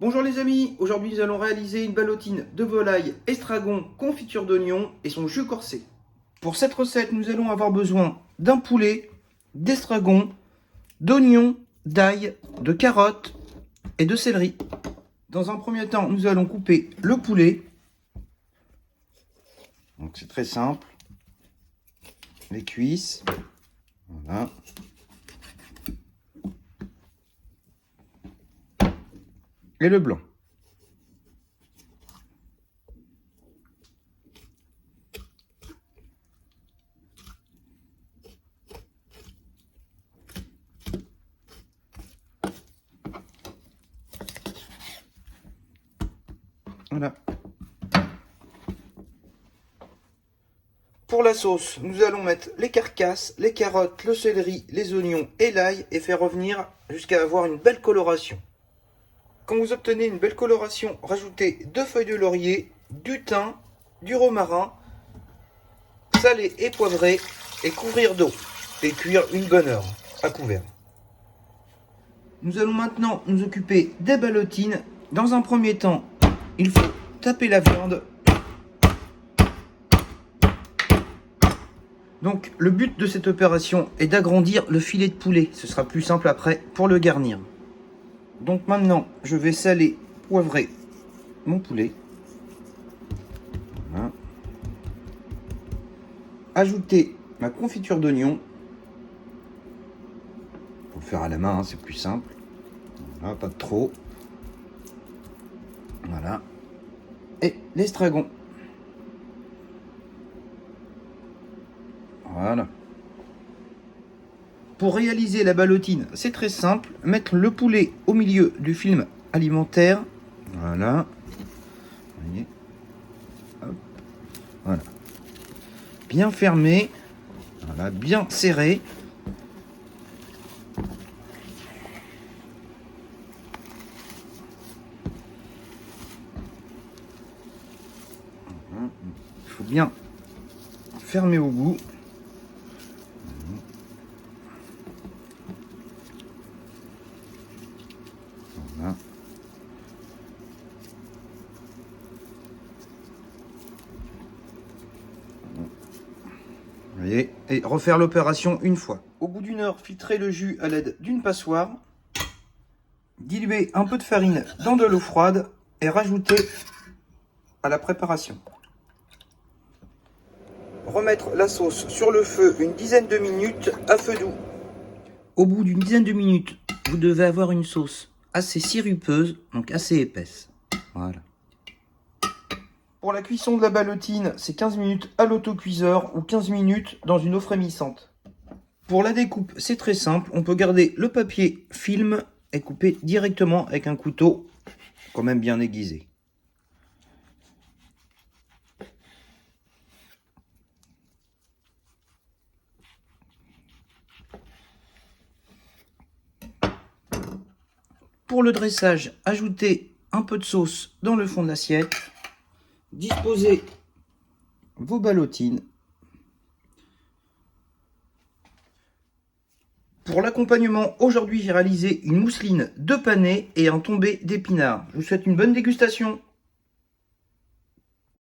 Bonjour les amis, aujourd'hui nous allons réaliser une ballotine de volaille estragon, confiture d'oignon et son jus corsé. Pour cette recette, nous allons avoir besoin d'un poulet, d'estragon, d'oignons, d'ail, de carottes et de céleri. Dans un premier temps, nous allons couper le poulet. Donc c'est très simple. Les cuisses. Voilà. Et le blanc. Voilà. Pour la sauce, nous allons mettre les carcasses, les carottes, le céleri, les oignons et l'ail et faire revenir jusqu'à avoir une belle coloration. Quand vous obtenez une belle coloration, rajoutez 2 feuilles de laurier, du thym, du romarin, saler et poivrer et couvrir d'eau et cuire une bonne heure à couvert. Nous allons maintenant nous occuper des ballotines. Dans un premier temps, il faut taper la viande. Donc le but de cette opération est d'agrandir le filet de poulet. Ce sera plus simple après pour le garnir. Donc maintenant, je vais saler, poivrer mon poulet. Voilà. Ajouter ma confiture d'oignon. Faut le faire à la main, hein, c'est plus simple. Voilà, pas de trop. Voilà. Et l'estragon. Voilà. Pour réaliser la ballotine, c'est très simple. Mettre le poulet au milieu du film alimentaire. Voilà. Vous voyez. Hop. Voilà. Bien fermé. Voilà, bien serré. Il faut bien fermer au bout. Voilà. Vous voyez, et refaire l'opération une fois. Au bout d'une heure, filtrez le jus à l'aide d'une passoire. Diluez un peu de farine dans de l'eau froide et rajoutez à la préparation. Remettre la sauce sur le feu une dizaine de minutes à feu doux. Au bout d'une dizaine de minutes, vous devez avoir une sauce assez sirupeuse, donc assez épaisse. Voilà. Pour la cuisson de la ballotine, c'est 15 minutes à l'autocuiseur ou 15 minutes dans une eau frémissante. Pour la découpe, c'est très simple. On peut garder le papier film et couper directement avec un couteau quand même bien aiguisé. Pour le dressage, ajoutez un peu de sauce dans le fond de l'assiette. Disposez vos ballotines. Pour l'accompagnement, aujourd'hui j'ai réalisé une mousseline de panais et un tombé d'épinards. Je vous souhaite une bonne dégustation.